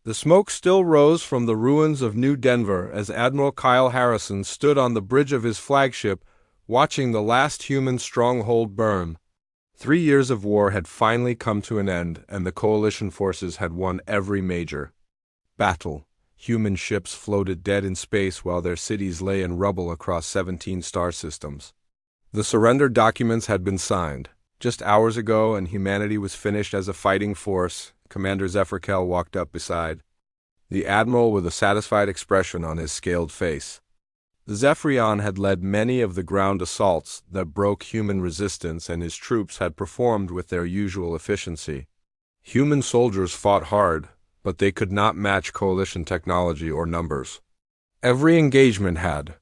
The smoke still rose from the ruins of New Denver as Admiral Kyle Harrison stood on the bridge of his flagship, watching the last human stronghold burn. 3 years of war had finally come to an end, and the coalition forces had won every major battle. Human ships floated dead in space while their cities lay in rubble across 17 star systems. The surrender documents had been signed just hours ago, and humanity was finished as a fighting force. Commander Zephyrkel walked up beside the Admiral with a satisfied expression on his scaled face. The Zephyrion had led many of the ground assaults that broke human resistance, and his troops had performed with their usual efficiency. Human soldiers fought hard, but they could not match coalition technology or numbers. Every engagement had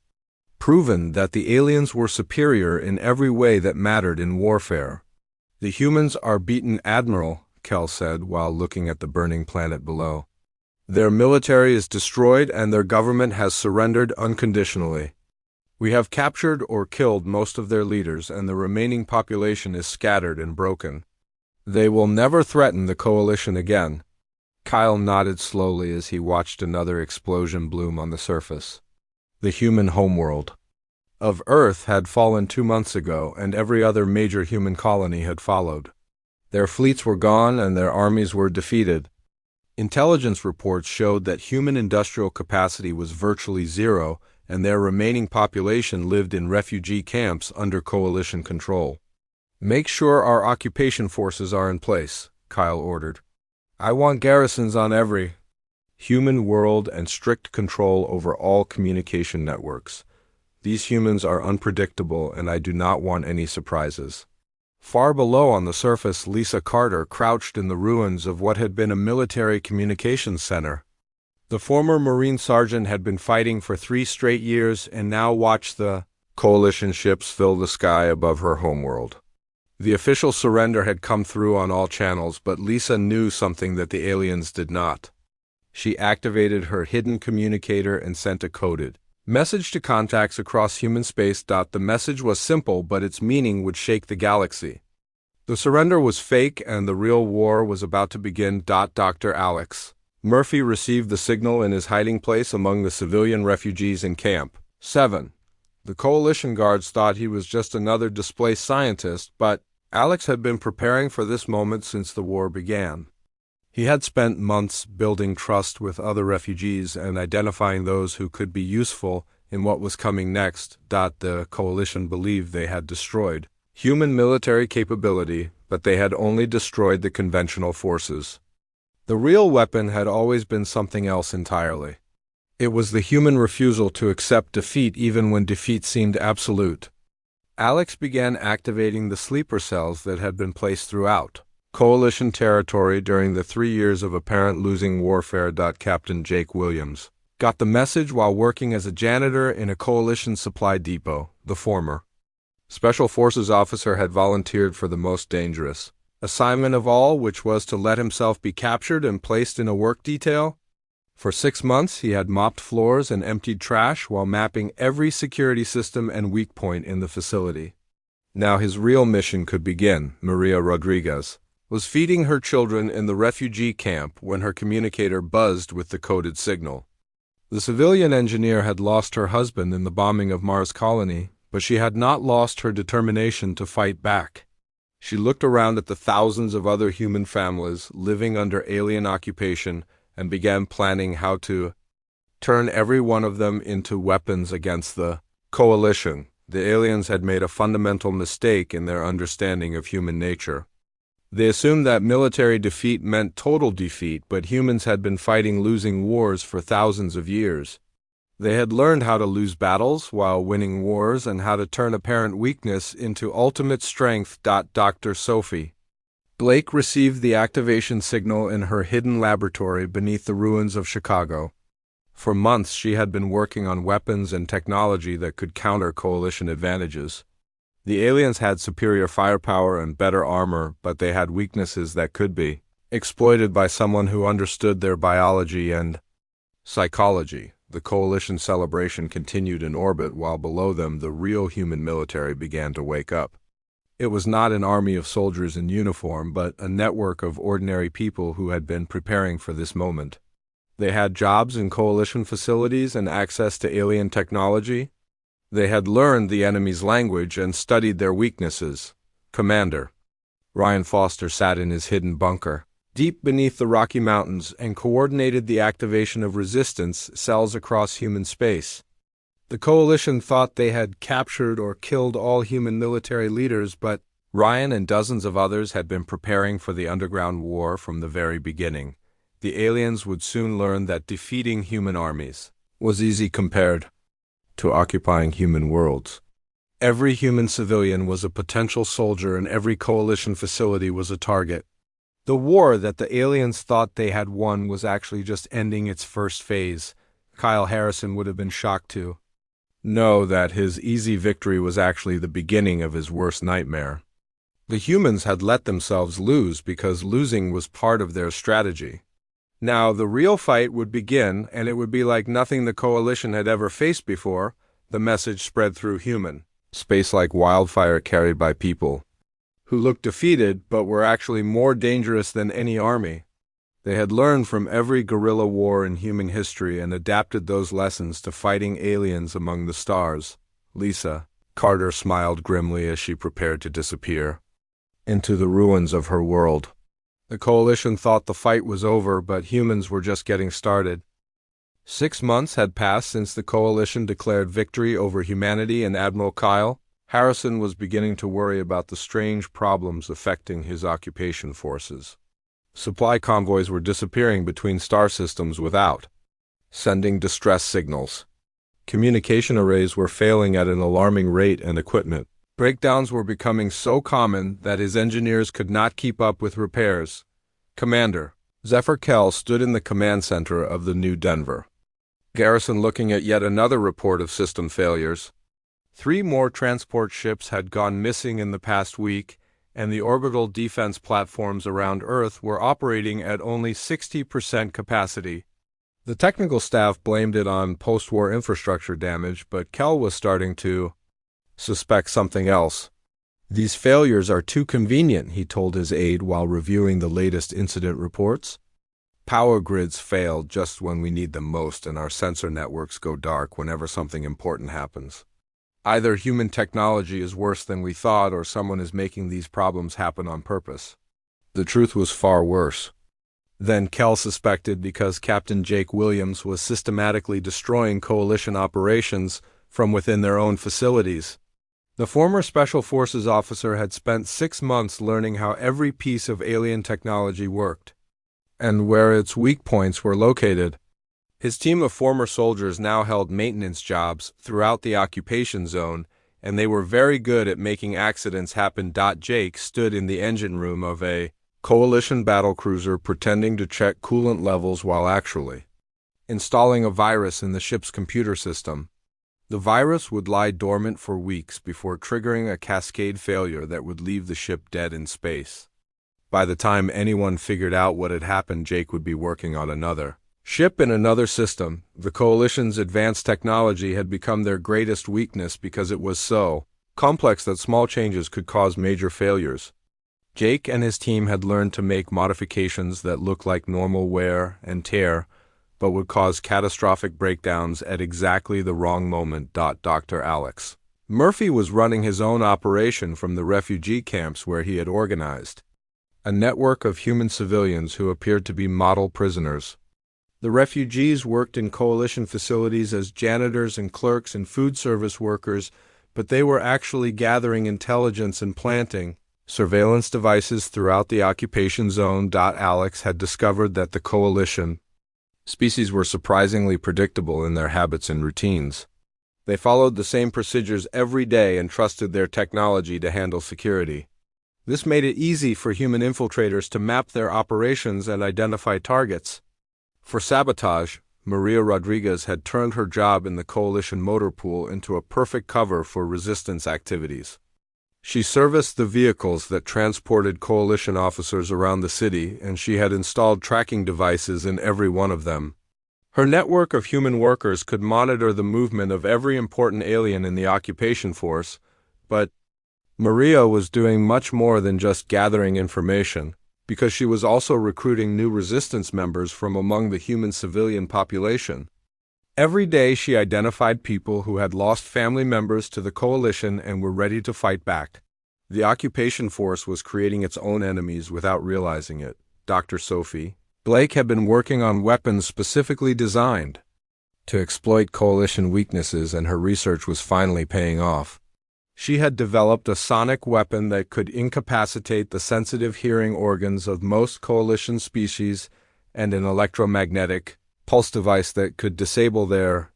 proven that the aliens were superior in every way that mattered in warfare. "The humans are beaten, Admiral," Kell said while looking at the burning planet below. "Their military is destroyed and their government has surrendered unconditionally. We have captured or killed most of their leaders, and the remaining population is scattered and broken. They will never threaten the coalition again." Kyle nodded slowly as he watched another explosion bloom on the surface. The human homeworld of Earth had fallen 2 months ago, and every other major human colony had followed. Their fleets were gone and their armies were defeated. Intelligence reports showed that human industrial capacity was virtually zero, and their remaining population lived in refugee camps under coalition control. "Make sure our occupation forces are in place," Kyle ordered. "I want garrisons on every human world and strict control over all communication networks. These humans are unpredictable, and I do not want any surprises." Far below on the surface, Lisa Carter crouched in the ruins of what had been a military communications center. The former Marine sergeant had been fighting for 3 straight years and now watched the coalition ships fill the sky above her homeworld. The official surrender had come through on all channels, but Lisa knew something that the aliens did not. She activated her hidden communicator and sent a coded message to contacts across human space. The message was simple, but its meaning would shake the galaxy. The surrender was fake and the real war was about to begin. Dr. Alex Murphy received the signal in his hiding place among the civilian refugees in Camp 7. The coalition guards thought he was just another displaced scientist, but Alex had been preparing for this moment since the war began. He had spent months building trust with other refugees and identifying those who could be useful in what was coming next. The coalition believed they had destroyed human military capability, but they had only destroyed the conventional forces. The real weapon had always been something else entirely. It was the human refusal to accept defeat even when defeat seemed absolute. Alex began activating the sleeper cells that had been placed throughout coalition territory during the 3 years of apparent losing warfare. Captain Jake Williams got the message while working as a janitor in a coalition supply depot. The former Special Forces officer had volunteered for the most dangerous assignment of all, which was to let himself be captured and placed in a work detail. For 6 months, he had mopped floors and emptied trash while mapping every security system and weak point in the facility. Now his real mission could begin. Maria Rodriguez was feeding her children in the refugee camp when her communicator buzzed with the coded signal. The civilian engineer had lost her husband in the bombing of Mars Colony, but she had not lost her determination to fight back. She looked around at the thousands of other human families living under alien occupation and began planning how to turn every one of them into weapons against the coalition. The aliens had made a fundamental mistake in their understanding of human nature. They assumed that military defeat meant total defeat, but humans had been fighting losing wars for thousands of years. They had learned how to lose battles while winning wars and how to turn apparent weakness into ultimate strength. Dr. Sophie Blake received the activation signal in her hidden laboratory beneath the ruins of Chicago. For months she had been working on weapons and technology that could counter coalition advantages. The aliens had superior firepower and better armor, but they had weaknesses that could be exploited by someone who understood their biology and psychology. The coalition celebration continued in orbit, while below them the real human military began to wake up. It was not an army of soldiers in uniform, but a network of ordinary people who had been preparing for this moment. They had jobs in coalition facilities and access to alien technology. They had learned the enemy's language and studied their weaknesses. Commander Ryan Foster sat in his hidden bunker, deep beneath the Rocky Mountains, and coordinated the activation of resistance cells across human space. The Coalition thought they had captured or killed all human military leaders, but Ryan and dozens of others had been preparing for the underground war from the very beginning. The aliens would soon learn that defeating human armies was easy compared to occupying human worlds. Every human civilian was a potential soldier and every coalition facility was a target. The war that the aliens thought they had won was actually just ending its first phase. Kyle Harrison would have been shocked to know that his easy victory was actually the beginning of his worst nightmare. The humans had let themselves lose because losing was part of their strategy. Now the real fight would begin, and it would be like nothing the Coalition had ever faced before. The message spread through human space like wildfire carried by people who looked defeated but were actually more dangerous than any army. They had learned from every guerrilla war in human history and adapted those lessons to fighting aliens among the stars. Lisa Carter smiled grimly as she prepared to disappear into the ruins of her world. The Coalition thought the fight was over, but humans were just getting started. 6 months had passed since the Coalition declared victory over humanity, and Admiral Kyle Harrison was beginning to worry about the strange problems affecting his occupation forces. Supply convoys were disappearing between star systems without sending distress signals. Communication arrays were failing at an alarming rate, and equipment breakdowns were becoming so common that his engineers could not keep up with repairs. Commander Zephyr Kell stood in the command center of the New Denver garrison looking at yet another report of system failures. 3 more transport ships had gone missing in the past week, and the orbital defense platforms around Earth were operating at only 60% capacity. The technical staff blamed it on post-war infrastructure damage, but Kell was starting to suspect something else. "These failures are too convenient," he told his aide while reviewing the latest incident reports. "Power grids fail just when we need them most, and our sensor networks go dark whenever something important happens. Either human technology is worse than we thought, or someone is making these problems happen on purpose." The truth was far worse than Kell suspected, because Captain Jake Williams was systematically destroying Coalition operations from within their own facilities. The former Special Forces officer had spent 6 months learning how every piece of alien technology worked and where its weak points were located. His team of former soldiers now held maintenance jobs throughout the occupation zone, and they were very good at making accidents happen. Jake stood in the engine room of a Coalition battlecruiser pretending to check coolant levels while actually installing a virus in the ship's computer system. The virus would lie dormant for weeks before triggering a cascade failure that would leave the ship dead in space. By the time anyone figured out what had happened, Jake would be working on another ship in another system. The Coalition's advanced technology had become their greatest weakness because it was so complex that small changes could cause major failures. Jake and his team had learned to make modifications that looked like normal wear and tear, but would cause catastrophic breakdowns at exactly the wrong moment. Dr. Alex Murphy was running his own operation from the refugee camps where he had organized a network of human civilians who appeared to be model prisoners. The refugees worked in Coalition facilities as janitors and clerks and food service workers, but they were actually gathering intelligence and planting surveillance devices throughout the occupation zone. Alex had discovered that the Coalition species were surprisingly predictable in their habits and routines. They followed the same procedures every day and trusted their technology to handle security. This made it easy for human infiltrators to map their operations and identify targets. For sabotage, Maria Rodriguez had turned her job in the Coalition motor pool into a perfect cover for resistance activities. She serviced the vehicles that transported Coalition officers around the city, and she had installed tracking devices in every one of them. Her network of human workers could monitor the movement of every important alien in the occupation force, but Maria was doing much more than just gathering information. because she was also recruiting new resistance members from among the human civilian population. Every day she identified people who had lost family members to the coalition and were ready to fight back. The occupation force was creating its own enemies without realizing it. Dr. Sophie Blake had been working on weapons specifically designed to exploit coalition weaknesses, and her research was finally paying off. She had developed a sonic weapon that could incapacitate the sensitive hearing organs of most coalition species and an electromagnetic pulse device that could disable their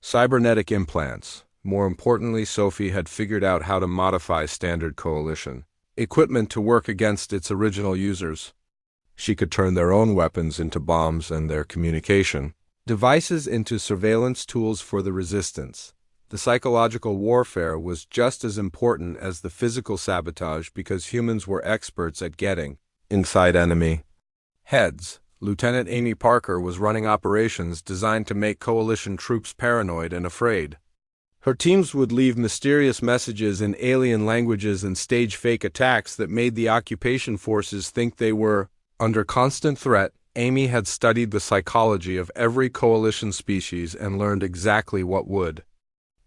cybernetic implants. More importantly, Sophie had figured out how to modify standard coalition equipment to work against its original users. She could turn their own weapons into bombs and their communication devices into surveillance tools for the resistance. The psychological warfare was just as important as the physical sabotage because humans were experts at getting inside enemy heads. Lieutenant Amy Parker was running operations designed to make coalition troops paranoid and afraid. Her teams would leave mysterious messages in alien languages and stage fake attacks that made the occupation forces think they were under constant threat. Amy had studied the psychology of every coalition species and learned exactly what would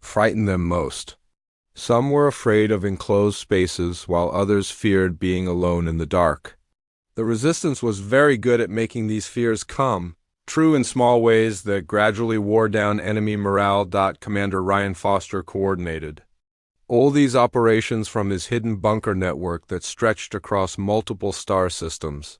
frighten them most. Some were afraid of enclosed spaces, while others feared being alone in the dark. The resistance was very good at making these fears come true in small ways that gradually wore down enemy morale. Commander Ryan Foster coordinated all these operations from his hidden bunker network that stretched across multiple star systems.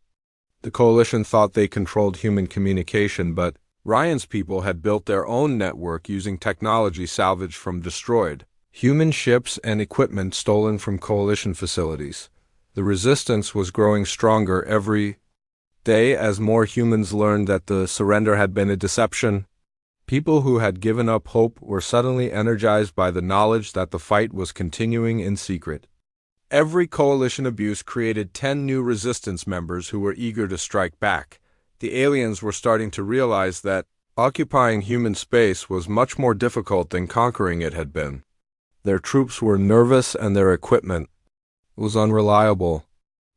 The coalition thought they controlled human communication, but Ryan's people had built their own network using technology salvaged from destroyed human ships and equipment stolen from coalition facilities. The resistance was growing stronger every day as more humans learned that the surrender had been a deception. People who had given up hope were suddenly energized by the knowledge that the fight was continuing in secret. Every coalition abuse created 10 new resistance members who were eager to strike back. The aliens were starting to realize that occupying human space was much more difficult than conquering it had been. Their troops were nervous and their equipment was unreliable.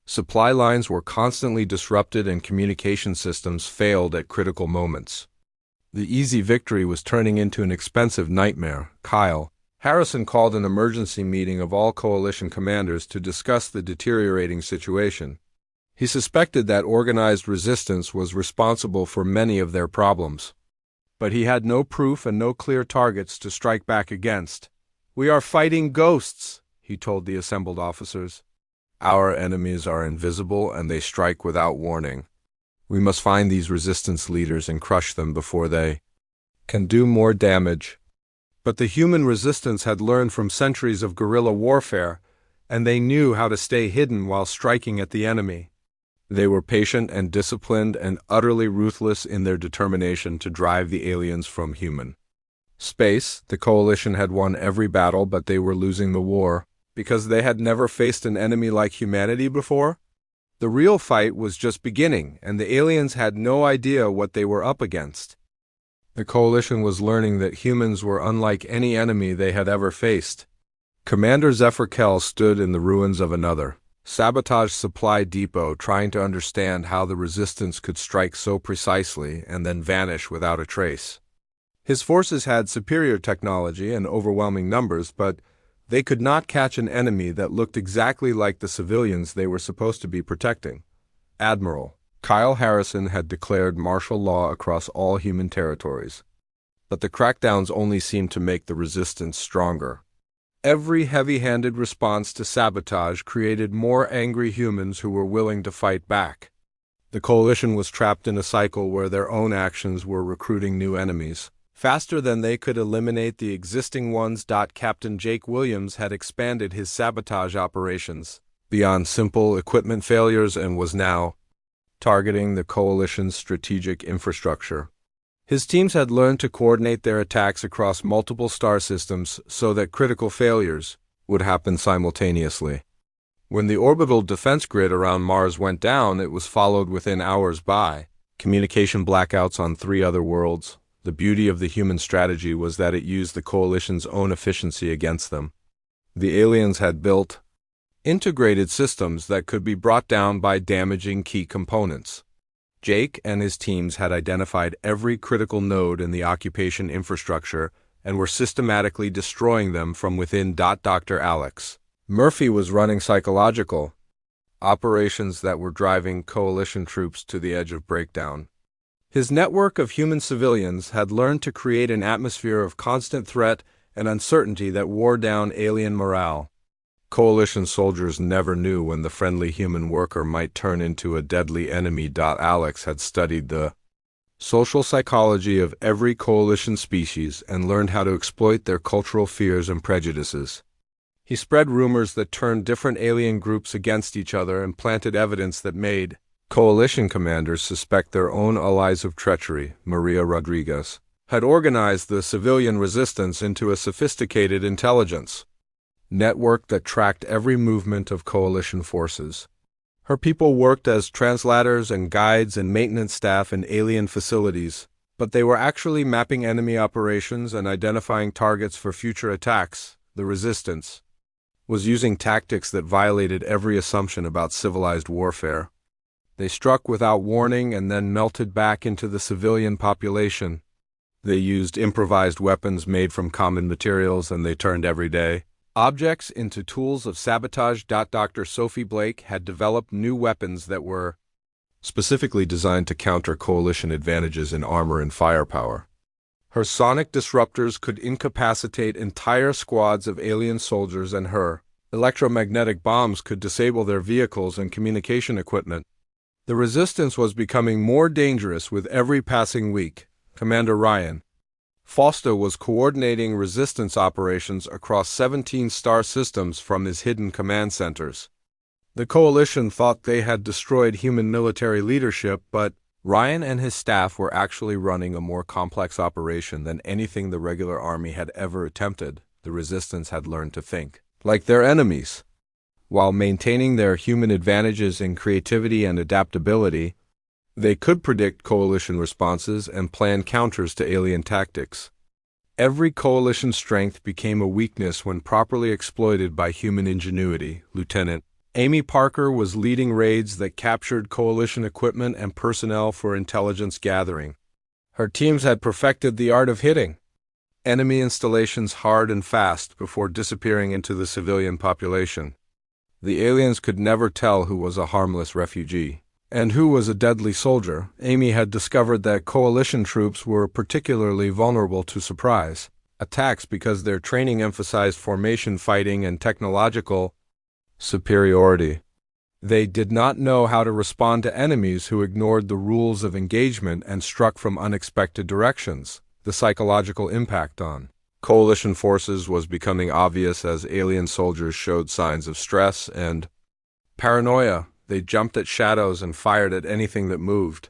Supply lines were constantly disrupted and communication systems failed at critical moments. The easy victory was turning into an expensive nightmare. Kyle Harrison called an emergency meeting of all coalition commanders to discuss the deteriorating situation. He suspected that organized resistance was responsible for many of their problems, but he had no proof and no clear targets to strike back against. "We are fighting ghosts," he told the assembled officers. "Our enemies are invisible and they strike without warning. We must find these resistance leaders and crush them before they can do more damage." But the human resistance had learned from centuries of guerrilla warfare, and they knew how to stay hidden while striking at the enemy. They were patient and disciplined and utterly ruthless in their determination to drive the aliens from human space. The coalition had won every battle, but they were losing the war because they had never faced an enemy like humanity before. The real fight was just beginning, and the aliens had no idea what they were up against. The coalition was learning that humans were unlike any enemy they had ever faced. Commander Zephyr Kell stood in the ruins of another sabotage supply depot, trying to understand how the resistance could strike so precisely and then vanish without a trace. His forces had superior technology and overwhelming numbers, but they could not catch an enemy that looked exactly like the civilians they were supposed to be protecting. Admiral Kyle Harrison had declared martial law across all human territories, but the crackdowns only seemed to make the resistance stronger. Every heavy-handed response to sabotage created more angry humans who were willing to fight back. The coalition was trapped in a cycle where their own actions were recruiting new enemies faster than they could eliminate the existing ones. Captain Jake Williams had expanded his sabotage operations beyond simple equipment failures and was now targeting the coalition's strategic infrastructure. His teams had learned to coordinate their attacks across multiple star systems so that critical failures would happen simultaneously. When the orbital defense grid around Mars went down, it was followed within hours by communication blackouts on 3 other worlds. The beauty of the human strategy was that it used the coalition's own efficiency against them. The aliens had built integrated systems that could be brought down by damaging key components. Jake and his teams had identified every critical node in the occupation infrastructure and were systematically destroying them from within. Dr. Alex Murphy was running psychological operations that were driving coalition troops to the edge of breakdown. His network of human civilians had learned to create an atmosphere of constant threat and uncertainty that wore down alien morale. Coalition soldiers never knew when the friendly human worker might turn into a deadly enemy. Alex had studied the social psychology of every coalition species and learned how to exploit their cultural fears and prejudices. He spread rumors that turned different alien groups against each other and planted evidence that made coalition commanders suspect their own allies of treachery. Maria Rodriguez had organized the civilian resistance into a sophisticated intelligence network that tracked every movement of coalition forces. Her people worked as translators and guides and maintenance staff in alien facilities, but they were actually mapping enemy operations and identifying targets for future attacks. The resistance was using tactics that violated every assumption about civilized warfare. They struck without warning and then melted back into the civilian population. They used improvised weapons made from common materials, and they turned everyday objects into tools of sabotage. Dr. Sophie Blake had developed new weapons that were specifically designed to counter coalition advantages in armor and firepower. Her sonic disruptors could incapacitate entire squads of alien soldiers, and her electromagnetic bombs could disable their vehicles and communication equipment. The resistance was becoming more dangerous with every passing week. Commander Ryan Fausto was coordinating resistance operations across 17 star systems from his hidden command centers. The coalition thought they had destroyed human military leadership, but Ryan and his staff were actually running a more complex operation than anything the regular army had ever attempted. The resistance had learned to think like their enemies, while maintaining their human advantages in creativity and adaptability. They could predict coalition responses and plan counters to alien tactics. Every coalition strength became a weakness when properly exploited by human ingenuity. Lieutenant Amy Parker was leading raids that captured coalition equipment and personnel for intelligence gathering. Her teams had perfected the art of hitting enemy installations hard and fast before disappearing into the civilian population. The aliens could never tell who was a harmless refugee and who was a deadly soldier. Amy had discovered that coalition troops were particularly vulnerable to surprise attacks because their training emphasized formation fighting and technological superiority. They did not know how to respond to enemies who ignored the rules of engagement and struck from unexpected directions. The psychological impact on coalition forces was becoming obvious as alien soldiers showed signs of stress and paranoia. They jumped at shadows and fired at anything that moved.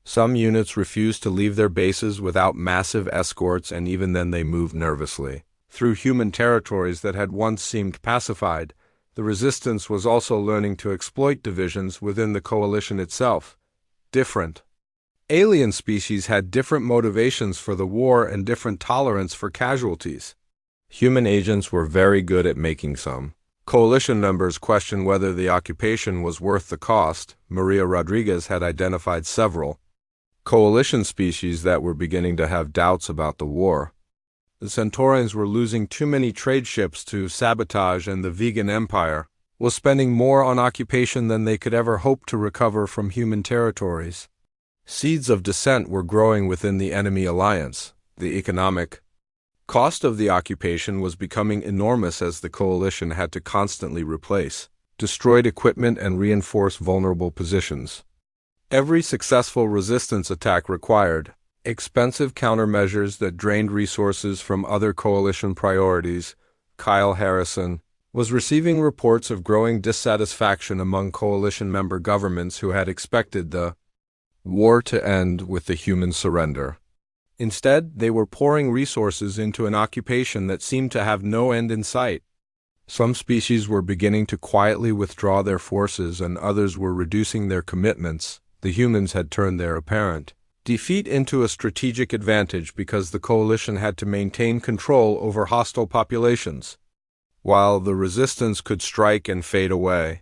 Some units refused to leave their bases without massive escorts, and even then they moved nervously through human territories that had once seemed pacified. The resistance was also learning to exploit divisions within the coalition itself. Different alien species had different motivations for the war and different tolerance for casualties. Human agents were very good at making some coalition members question whether the occupation was worth the cost. Maria Rodriguez had identified several coalition species that were beginning to have doubts about the war. The Centaurians were losing too many trade ships to sabotage, and the Vegan Empire was spending more on occupation than they could ever hope to recover from human territories. Seeds of dissent were growing within the enemy alliance. The economic cost of the occupation was becoming enormous as the coalition had to constantly replace destroyed equipment and reinforce vulnerable positions. Every successful resistance attack required expensive countermeasures that drained resources from other coalition priorities. Kyle Harrison was receiving reports of growing dissatisfaction among coalition member governments who had expected the war to end with the human surrender. Instead, they were pouring resources into an occupation that seemed to have no end in sight. Some species were beginning to quietly withdraw their forces, and others were reducing their commitments. The humans had turned their apparent defeat into a strategic advantage because the coalition had to maintain control over hostile populations. while the resistance could strike and fade away.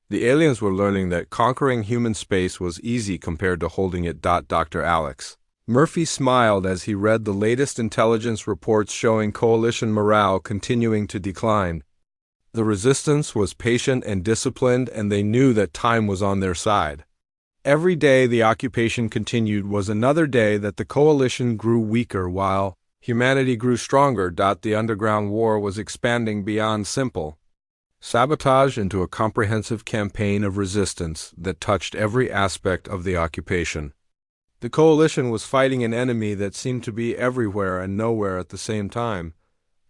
The aliens were learning that conquering human space was easy compared to holding it. Dr. Alex Murphy smiled as he read the latest intelligence reports showing coalition morale continuing to decline. The resistance was patient and disciplined, and they knew that time was on their side. Every day the occupation continued was another day that the coalition grew weaker while humanity grew stronger. The underground war was expanding beyond simple sabotage into a comprehensive campaign of resistance that touched every aspect of the occupation. The coalition was fighting an enemy that seemed to be everywhere and nowhere at the same time.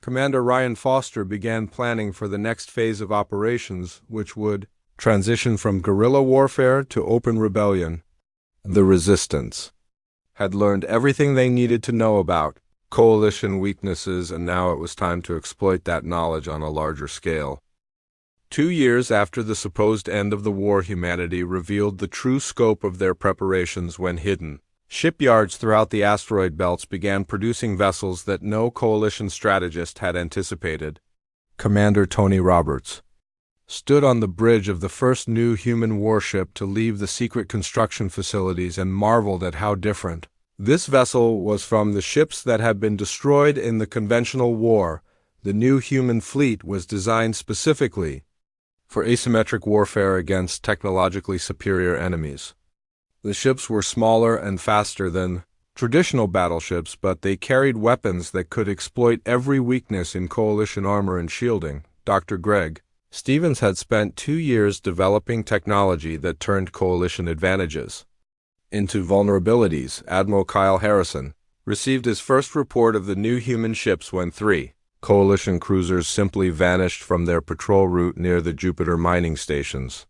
Commander Ryan Foster began planning for the next phase of operations, which would transition from guerrilla warfare to open rebellion. The resistance had learned everything they needed to know about coalition weaknesses, and now it was time to exploit that knowledge on a larger scale. 2 years after the supposed end of the war, humanity revealed the true scope of their preparations when hidden shipyards throughout the asteroid belts began producing vessels that no coalition strategist had anticipated. Commander Tony Roberts stood on the bridge of the first new human warship to leave the secret construction facilities and marveled at how different this vessel was from the ships that had been destroyed in the conventional war. The new human fleet was designed specifically for asymmetric warfare against technologically superior enemies. The ships were smaller and faster than traditional battleships, but they carried weapons that could exploit every weakness in coalition armor and shielding. Dr. Greg Stevens had spent 2 years developing technology that turned coalition advantages into vulnerabilities. Admiral Kyle Harrison received his first report of the new human ships when 3 coalition cruisers simply vanished from their patrol route near the Jupiter mining stations.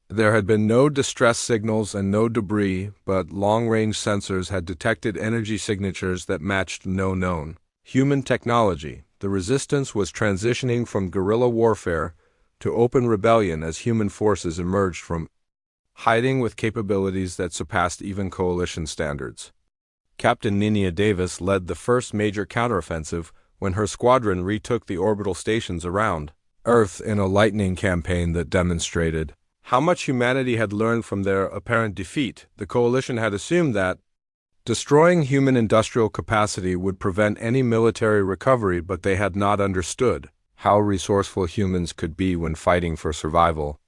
There had been no distress signals and no debris, but long-range sensors had detected energy signatures that matched no known human technology. The resistance was transitioning from guerrilla warfare to open rebellion as human forces emerged from hiding with capabilities that surpassed even coalition standards. Captain Ninia Davis led the first major counteroffensive when her squadron retook the orbital stations around Earth in a lightning campaign that demonstrated how much humanity had learned from their apparent defeat. The coalition had assumed that destroying human industrial capacity would prevent any military recovery, but they had not understood how resourceful humans could be when fighting for survival.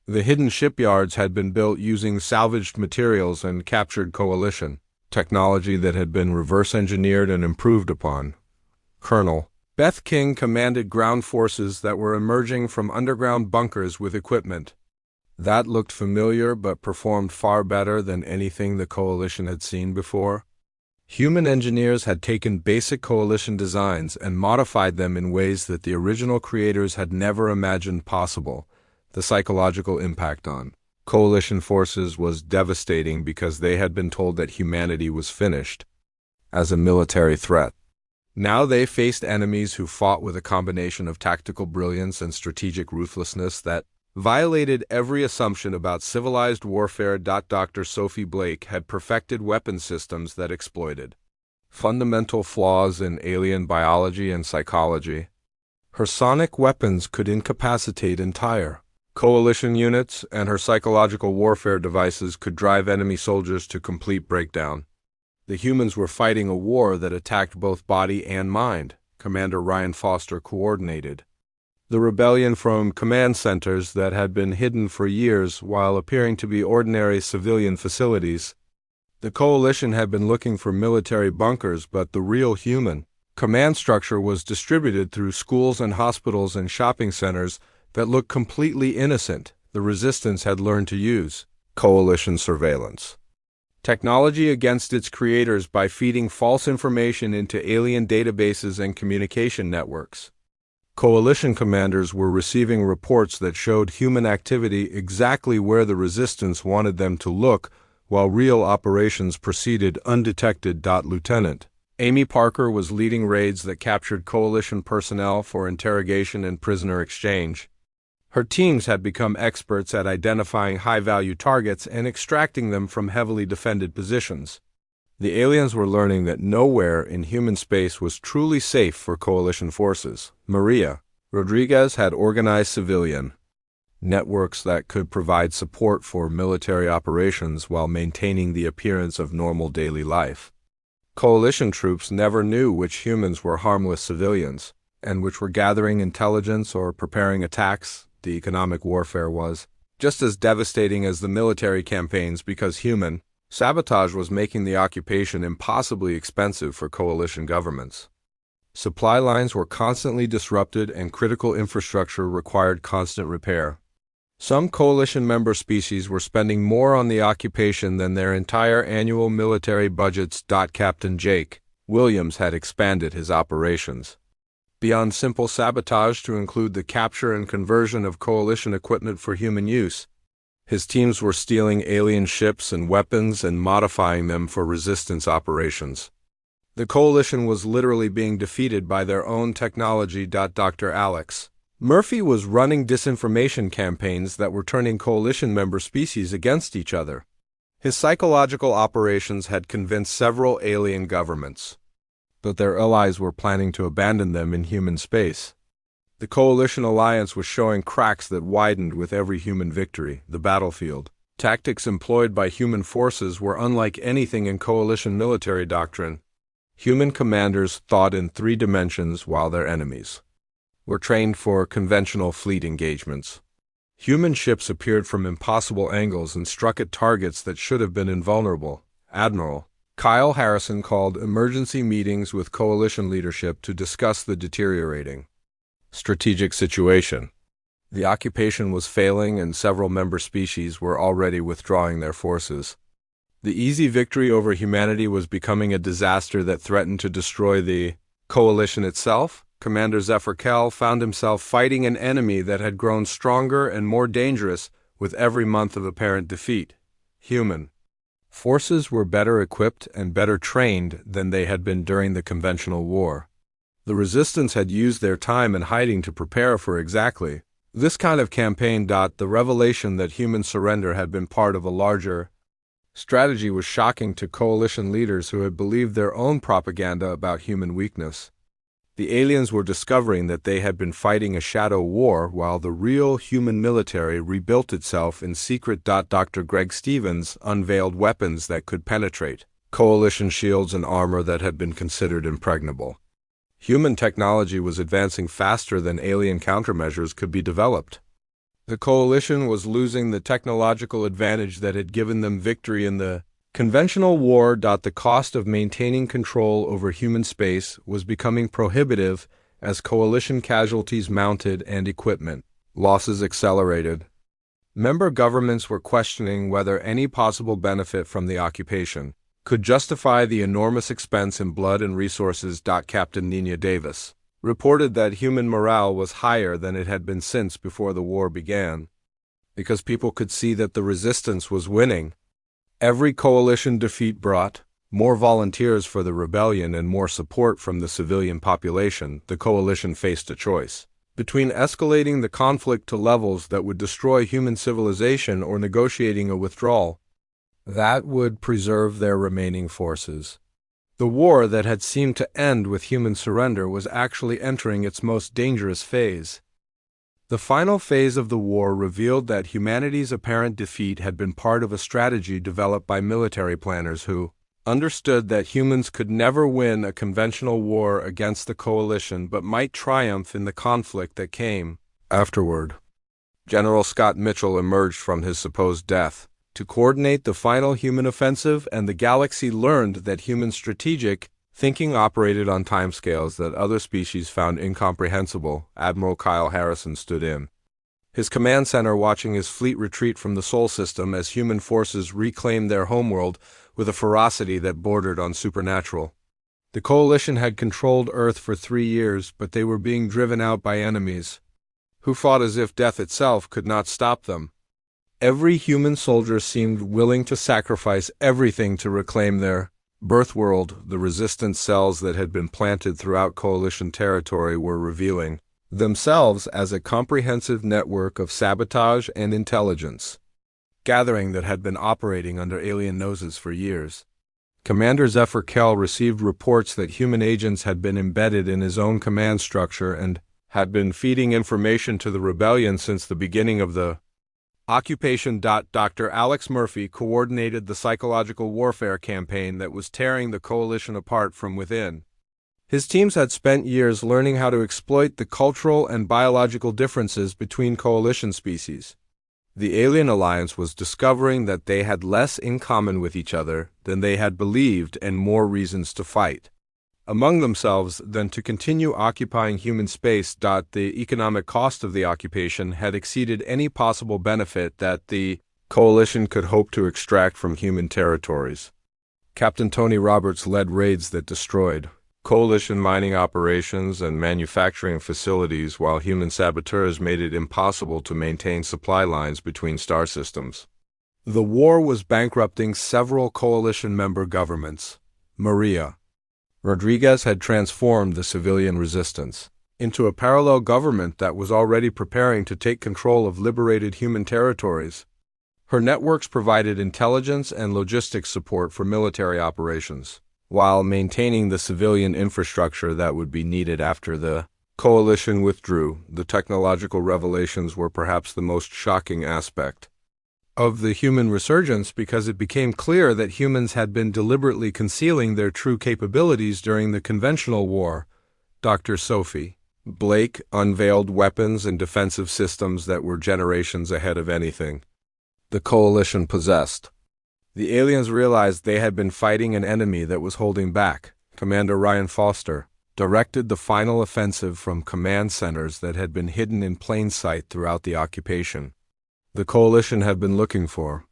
The hidden shipyards had been built using salvaged materials and captured coalition technology that had been reverse-engineered and improved upon. Colonel Beth King commanded ground forces that were emerging from underground bunkers with equipment that looked familiar but performed far better than anything the coalition had seen before. Human engineers had taken basic coalition designs and modified them in ways that the original creators had never imagined possible. The psychological impact on coalition forces was devastating because they had been told that humanity was finished as a military threat. Now they faced enemies who fought with a combination of tactical brilliance and strategic ruthlessness that violated every assumption about civilized warfare. Dr. Sophie Blake had perfected weapon systems that exploited fundamental flaws in alien biology and psychology. Her sonic weapons could incapacitate entire coalition units, and her psychological warfare devices could drive enemy soldiers to complete breakdown. The humans were fighting a war that attacked both body and mind. Commander Ryan Foster coordinated the rebellion from command centers that had been hidden for years while appearing to be ordinary civilian facilities. The coalition had been looking for military bunkers, but the real human command structure was distributed through schools and hospitals and shopping centers that looked completely innocent. The resistance had learned to use coalition surveillance technology against its creators by feeding false information into alien databases and communication networks. Coalition commanders were receiving reports that showed human activity exactly where the resistance wanted them to look, while real operations proceeded undetected. Lieutenant Amy Parker was leading raids that captured coalition personnel for interrogation and prisoner exchange. Her teams had become experts at identifying high-value targets and extracting them from heavily defended positions. The aliens were learning that nowhere in human space was truly safe for coalition forces. Maria Rodriguez had organized civilian networks that could provide support for military operations while maintaining the appearance of normal daily life. Coalition troops never knew which humans were harmless civilians, and which were gathering intelligence or preparing attacks. The economic warfare was just as devastating as the military campaigns because human sabotage was making the occupation impossibly expensive for coalition governments. Supply lines were constantly disrupted and critical infrastructure required constant repair. Some coalition member species were spending more on the occupation than their entire annual military budgets. Captain Jake Williams had expanded his operations beyond simple sabotage to include the capture and conversion of coalition equipment for human use. His teams were stealing alien ships and weapons and modifying them for resistance operations. The coalition was literally being defeated by their own technology. Dr. Alex Murphy was running disinformation campaigns that were turning coalition member species against each other. His psychological operations had convinced several alien governments, but their allies were planning to abandon them in human space. The coalition alliance was showing cracks that widened with every human victory. The battlefield tactics employed by human forces were unlike anything in coalition military doctrine. Human commanders thought in 3 dimensions while their enemies were trained for conventional fleet engagements. Human ships appeared from impossible angles and struck at targets that should have been invulnerable. Admiral Kyle Harrison called emergency meetings with coalition leadership to discuss the deteriorating strategic situation. The occupation was failing and several member species were already withdrawing their forces. The easy victory over humanity was becoming a disaster that threatened to destroy the coalition itself. Commander Zephyr Kell found himself fighting an enemy that had grown stronger and more dangerous with every month of apparent defeat. Human forces were better equipped and better trained than they had been during the conventional war. The resistance had used their time in hiding to prepare for exactly this kind of campaign. The revelation that human surrender had been part of a larger strategy was shocking to coalition leaders who had believed their own propaganda about human weakness. The aliens were discovering that they had been fighting a shadow war while the real human military rebuilt itself in secret. Dr. Greg Stevens unveiled weapons that could penetrate coalition shields and armor that had been considered impregnable. Human technology was advancing faster than alien countermeasures could be developed. The coalition was losing the technological advantage that had given them victory in the conventional war. The cost of maintaining control over human space was becoming prohibitive as coalition casualties mounted and equipment losses accelerated. Member governments were questioning whether any possible benefit from the occupation could justify the enormous expense in blood and resources. Captain Nina Davis reported that human morale was higher than it had been since before the war began, because people could see that the resistance was winning. Every coalition defeat brought more volunteers for the rebellion and more support from the civilian population. The coalition faced a choice between escalating the conflict to levels that would destroy human civilization or negotiating a withdrawal that would preserve their remaining forces. The war that had seemed to end with human surrender was actually entering its most dangerous phase. The final phase of the war revealed that humanity's apparent defeat had been part of a strategy developed by military planners who understood that humans could never win a conventional war against the coalition but might triumph in the conflict that came afterward. General Scott Mitchell emerged from his supposed death to coordinate the final human offensive, and the galaxy learned that human strategic thinking operated on timescales that other species found incomprehensible. Admiral Kyle Harrison stood in his command center watching his fleet retreat from the Sol system as human forces reclaimed their homeworld with a ferocity that bordered on supernatural. The coalition had controlled Earth for 3 years, but they were being driven out by enemies who fought as if death itself could not stop them. Every human soldier seemed willing to sacrifice everything to reclaim their birth world. The resistance cells that had been planted throughout coalition territory were revealing themselves as a comprehensive network of sabotage and intelligence gathering that had been operating under alien noses for years. Commander Zephyr Kell received reports that human agents had been embedded in his own command structure and had been feeding information to the rebellion since the beginning of the occupation. Dr. Alex Murphy coordinated the psychological warfare campaign that was tearing the coalition apart from within. His teams had spent years learning how to exploit the cultural and biological differences between coalition species. The alien alliance was discovering that they had less in common with each other than they had believed and more reasons to fight among themselves than to continue occupying human space. The economic cost of the occupation had exceeded any possible benefit that the coalition could hope to extract from human territories. Captain Tony Roberts led raids that destroyed coalition mining operations and manufacturing facilities, while human saboteurs made it impossible to maintain supply lines between star systems. The war was bankrupting several coalition member governments. Maria Rodriguez had transformed the civilian resistance into a parallel government that was already preparing to take control of liberated human territories. Her networks provided intelligence and logistics support for military operations, while maintaining the civilian infrastructure that would be needed after the coalition withdrew. The technological revelations were perhaps the most shocking aspect of the human resurgence, because it became clear that humans had been deliberately concealing their true capabilities during the conventional war. Dr. Sophie Blake unveiled weapons and defensive systems that were generations ahead of anything the coalition possessed. The aliens realized they had been fighting an enemy that was holding back. Commander Ryan Foster directed the final offensive from command centers that had been hidden in plain sight throughout the occupation. The coalition had been looking for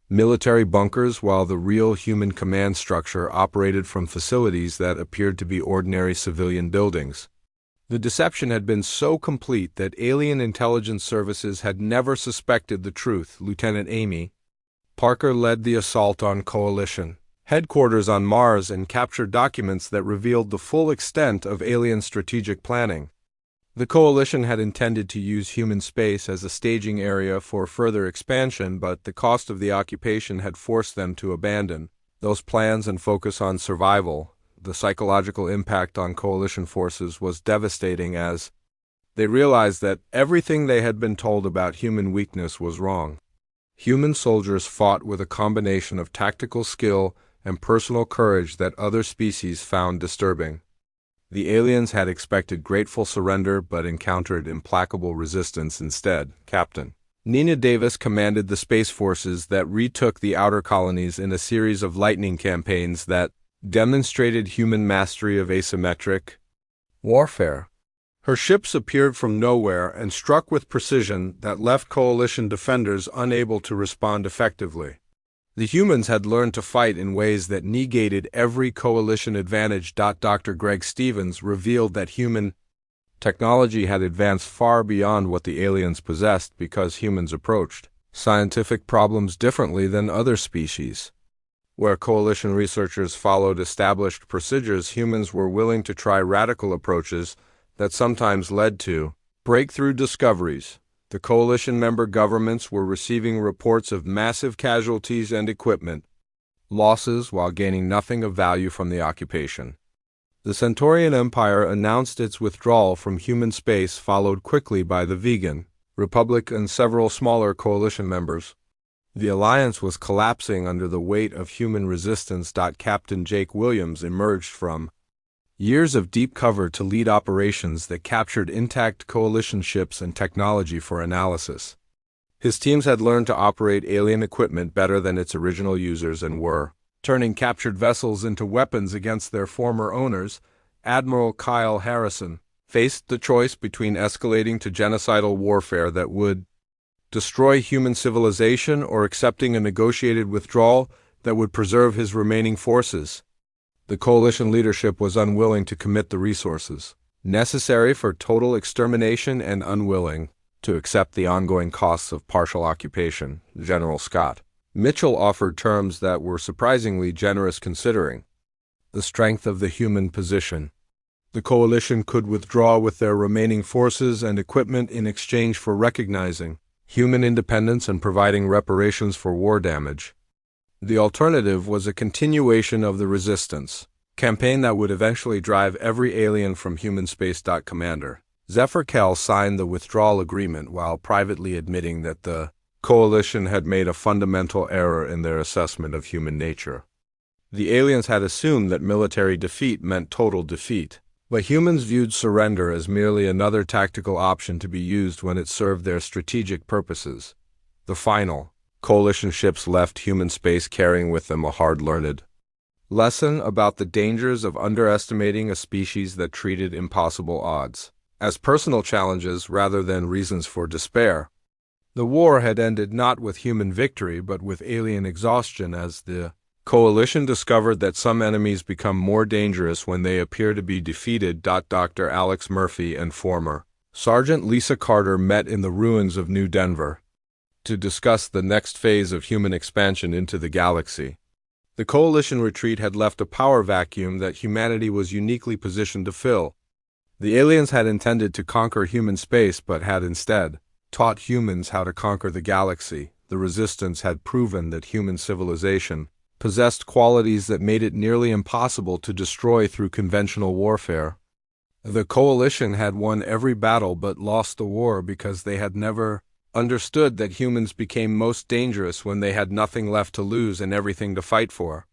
military bunkers, while the real human command structure operated from facilities that appeared to be ordinary civilian buildings. The deception had been so complete that alien intelligence services had never suspected the truth. Lieutenant Amy Parker led the assault on coalition headquarters on Mars and captured documents that revealed the full extent of alien strategic planning. The coalition had intended to use human space as a staging area for further expansion, but the cost of the occupation had forced them to abandon those plans and focus on survival. The psychological impact on coalition forces was devastating, as they realized that everything they had been told about human weakness was wrong. Human soldiers fought with a combination of tactical skill and personal courage that other species found disturbing. The aliens had expected grateful surrender but encountered implacable resistance instead. Captain Nina Davis commanded the space forces that retook the outer colonies in a series of lightning campaigns that demonstrated human mastery of asymmetric warfare. Her ships appeared from nowhere and struck with precision that left coalition defenders unable to respond effectively. The humans had learned to fight in ways that negated every coalition advantage. Dr. Greg Stevens revealed that human technology had advanced far beyond what the aliens possessed because humans approached scientific problems differently than other species. Where coalition researchers followed established procedures, humans were willing to try radical approaches that sometimes led to breakthrough discoveries. The coalition member governments were receiving reports of massive casualties and equipment losses while gaining nothing of value from the occupation. The Centaurian Empire announced its withdrawal from human space, followed quickly by the Vegan Republic and several smaller coalition members. The alliance was collapsing under the weight of human resistance. Captain Jake Williams emerged from years of deep cover to lead operations that captured intact coalition ships and technology for analysis. His teams had learned to operate alien equipment better than its original users and were turning captured vessels into weapons against their former owners. Admiral Kyle Harrison faced the choice between escalating to genocidal warfare that would destroy human civilization or accepting a negotiated withdrawal that would preserve his remaining forces. The coalition leadership was unwilling to commit the resources necessary for total extermination and unwilling to accept the ongoing costs of partial occupation. General Scott Mitchell offered terms that were surprisingly generous considering the strength of the human position. The coalition could withdraw with their remaining forces and equipment in exchange for recognizing human independence and providing reparations for war damage. The alternative was a continuation of the resistance campaign that would eventually drive every alien from human space. Commander Zephyr Kell signed the withdrawal agreement while privately admitting that the coalition had made a fundamental error in their assessment of human nature. The aliens had assumed that military defeat meant total defeat, but humans viewed surrender as merely another tactical option to be used when it served their strategic purposes. The final coalition ships left human space carrying with them a hard-learned lesson about the dangers of underestimating a species that treated impossible odds as personal challenges rather than reasons for despair. The war had ended not with human victory but with alien exhaustion as the coalition discovered that some enemies become more dangerous when they appear to be defeated. Dr. Alex Murphy and former Sergeant Lisa Carter met in the ruins of New Denver to discuss the next phase of human expansion into the galaxy. The coalition retreat had left a power vacuum that humanity was uniquely positioned to fill. The aliens had intended to conquer human space but had instead taught humans how to conquer the galaxy. The resistance had proven that human civilization possessed qualities that made it nearly impossible to destroy through conventional warfare. The coalition had won every battle but lost the war because they had never understood that humans became most dangerous when they had nothing left to lose and everything to fight for.